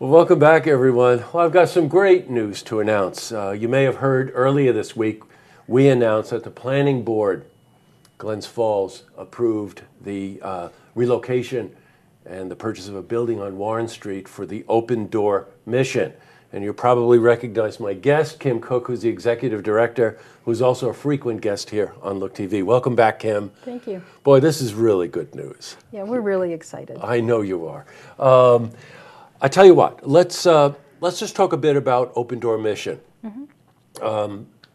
Well, welcome back, everyone. Well, I've got some great news to announce. You may have heard earlier this week, we announced that the Planning Board, Glens Falls, approved the relocation and the purchase of a building on Warren Street for the Open Door Mission. And you'll probably recognize my guest, Kim Cook, who's the executive director, who's also a frequent guest here on Look TV. Welcome back, Kim. Thank you. Boy, this is really good news. Yeah, we're really excited. I know you are. I tell you what, let's just talk a bit about Open Door Mission.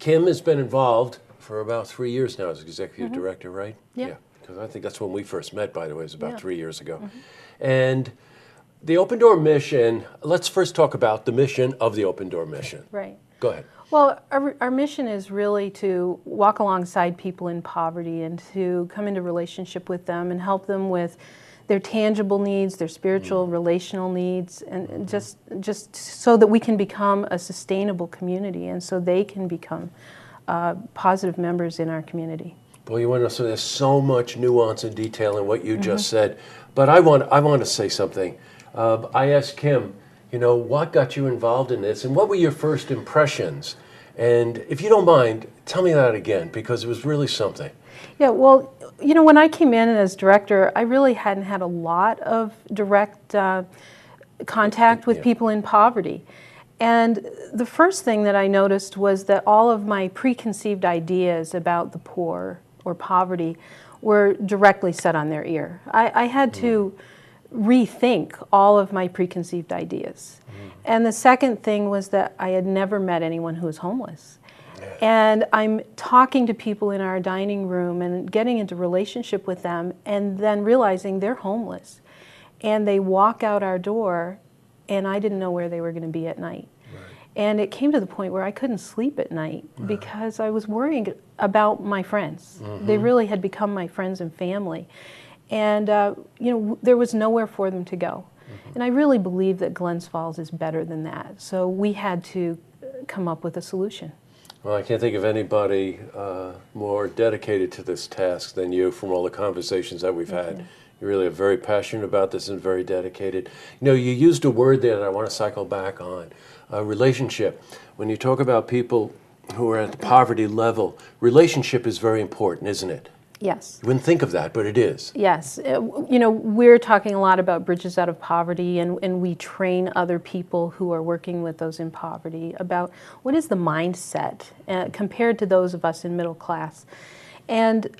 Kim has been involved for about 3 years now as executive director, right? Yeah. Because I think that's when we first met, by the way, it was about Yeah. 3 years ago. And the Open Door Mission, let's first talk about the mission of the Open Door Mission. Right. Go ahead. Well, our mission is really to walk alongside people in poverty and to come into relationship with them and help them with their tangible needs, their spiritual, relational needs, and just so that we can become a sustainable community and so they can become positive members in our community. Boy, you want to know, so there's so much nuance and detail in what you just said. But I want to say something. I asked Kim, you know, what got you involved in this and what were your first impressions? And if you don't mind, tell me that again, because it was really something. Yeah, well, you know, when I came in as director, I really hadn't had a lot of direct contact with people in poverty. And the first thing that I noticed was that all of my preconceived ideas about the poor or poverty were directly set on their ear. I had to rethink all of my preconceived ideas. And the second thing was that I had never met anyone who was homeless. And I'm talking to people in our dining room and getting into relationship with them and then realizing they're homeless. And they walk out our door and I didn't know where they were going to be at night. And it came to the point where I couldn't sleep at night because I was worrying about my friends. They really had become my friends and family. And, you know, there was nowhere for them to go. And I really believe that Glens Falls is better than that. So we had to come up with a solution. Well, I can't think of anybody more dedicated to this task than you from all the conversations that we've had. You really are very passionate about this and very dedicated. You know, you used a word there that I want to cycle back on, relationship. When you talk about people who are at the poverty level, relationship is very important, isn't it? Yes. You wouldn't think of that, but it is. Yes. You know, we're talking a lot about Bridges Out of Poverty, and we train other people who are working with those in poverty about what is the mindset compared to those of us in middle class. And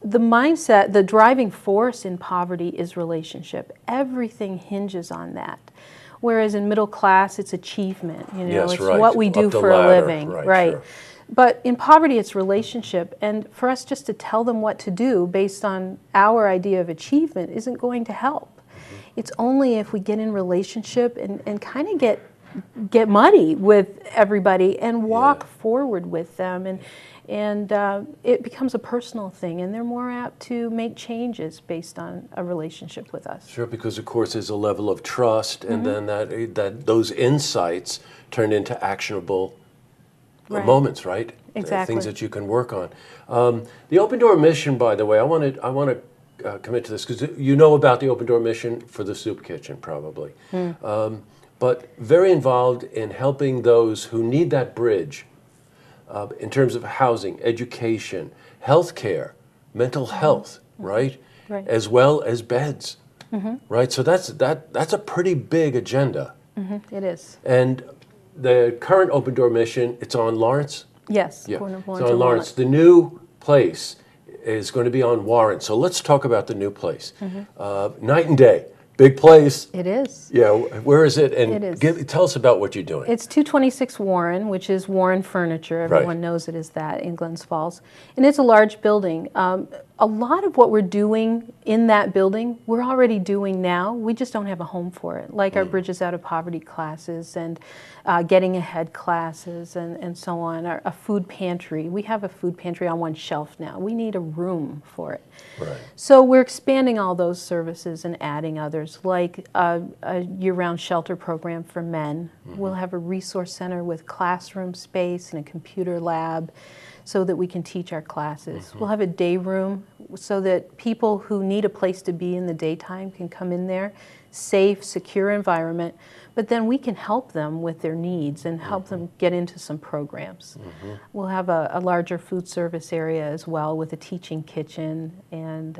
the mindset, the driving force in poverty is relationship. Everything hinges on that. Whereas in middle class, it's achievement. You know, Yes, it's right. what we do Up the for a ladder. living. Right. Sure. But in poverty, it's relationship. And for us just to tell them what to do based on our idea of achievement isn't going to help. It's only if we get in relationship and kind of get muddy with everybody and walk forward with them. And it becomes a personal thing. And they're more apt to make changes based on a relationship with us. Sure, because of course there's a level of trust, and then that those insights turn into actionable moments, right? Exactly. Things that you can work on. The Open Door Mission, by the way, I want to commit to this because you know about the Open Door Mission for the soup kitchen, probably, but very involved in helping those who need that bridge in terms of housing, education, healthcare, mental health, right? Right. As well as beds, right? So that's a pretty big agenda. It is. And the current Open Door Mission, it's on Lawrence? Yes. Yeah, Corner it's of Lawrence on and Lawrence. Walnut. The new place is going to be on Warren. So let's talk about the new place. Night and day, big place. It is. Yeah, where is it? And It is. tell us about what you're doing. It's 226 Warren, which is Warren Furniture. Everyone knows it as that in Glens Falls. And it's a large building. A lot of what we're doing in that building, we're already doing now. We just don't have a home for it, like our Bridges Out of Poverty classes and Getting Ahead classes and so on. A food pantry. We have a food pantry on one shelf now. We need a room for it. Right. So we're expanding all those services and adding others, like a year-round shelter program for men. We'll have a resource center with classroom space and a computer lab. so that we can teach our classes. We'll have a day room so that people who need a place to be in the daytime can come in there, safe, secure environment, but then we can help them with their needs and help them get into some programs. We'll have a larger food service area as well with a teaching kitchen, and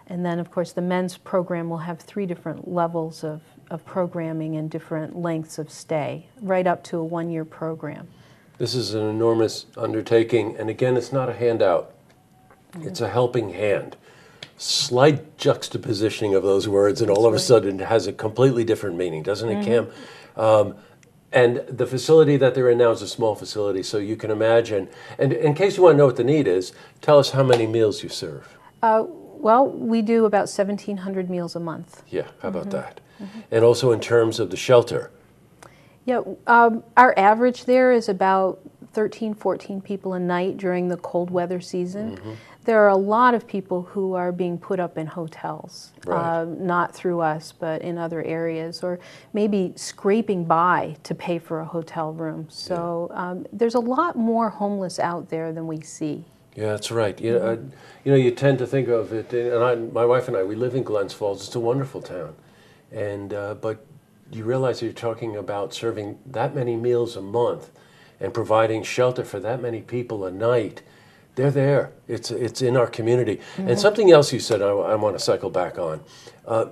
then of course the men's program will have 3 different levels of programming and different lengths of stay, right up to a 1-year program. This is an enormous undertaking, and again, it's not a handout. It's a helping hand. Slight juxtapositioning of those words, and all of a sudden it has a completely different meaning, doesn't it, Kim? And the facility that they're in now is a small facility, so you can imagine. And in case you want to know what the need is, tell us how many meals you serve. Well, we do about 1,700 meals a month. Yeah, how about that? And also in terms of the shelter. Yeah, our average there is about 13, 14 people a night during the cold weather season. There are a lot of people who are being put up in hotels, Right. not through us, but in other areas, or maybe scraping by to pay for a hotel room. So there's a lot more homeless out there than we see. Yeah, that's right. You know, you tend to think of it, and my wife and I, we live in Glens Falls. It's a wonderful town, and but you realize you're talking about serving that many meals a month and providing shelter for that many people a night. They're there. It's in our community. And something else you said I want to cycle back on.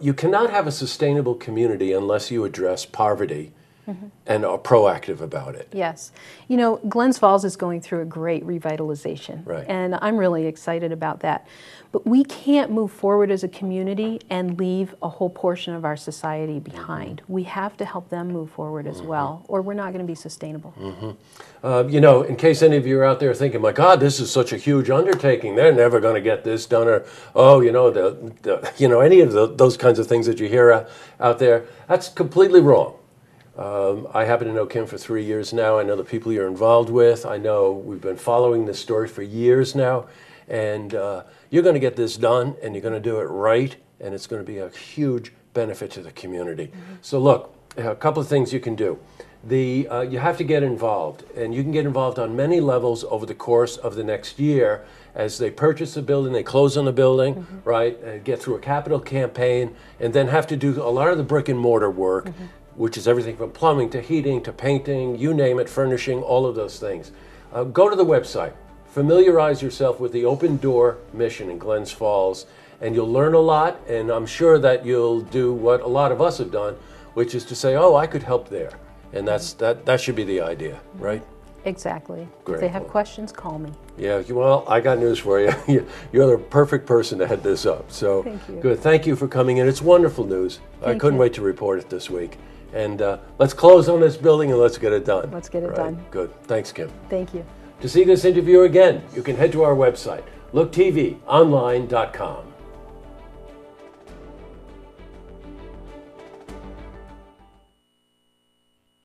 You cannot have a sustainable community unless you address poverty and are proactive about it. Yes. You know, Glens Falls is going through a great revitalization, Right. and I'm really excited about that. But we can't move forward as a community and leave a whole portion of our society behind. We have to help them move forward as well, or we're not going to be sustainable. You know, in case any of you are out there thinking, my God, this is such a huge undertaking, they're never going to get this done, or, oh, you know, any of those kinds of things that you hear out there, that's completely wrong. I happen to know Kim for 3 years now. I know the people you're involved with. I know we've been following this story for years now. And you're going to get this done, and you're going to do it right, and it's going to be a huge benefit to the community. So look, a couple of things you can do. You have to get involved, and you can get involved on many levels over the course of the next year as they purchase a building, they close on the building, right, and get through a capital campaign, and then have to do a lot of the brick and mortar work, which is everything from plumbing to heating to painting, you name it, furnishing, all of those things. Go to the website. Familiarize yourself with the Open Door mission in Glens Falls, and you'll learn a lot, and I'm sure that you'll do what a lot of us have done, which is to say, oh, I could help there. And that should be the idea, right? Exactly. Great. If they have questions, call me. Yeah, well, I got news for you. You're the perfect person to head this up. So Thank you. Good. Thank you for coming in. It's wonderful news. I Thank couldn't you. wait to report it this week. And let's close on this building and let's get it done. Let's get it Right. done. Good. Thanks, Kim. Thank you. To see this interview again, you can head to our website, looktvonline.com.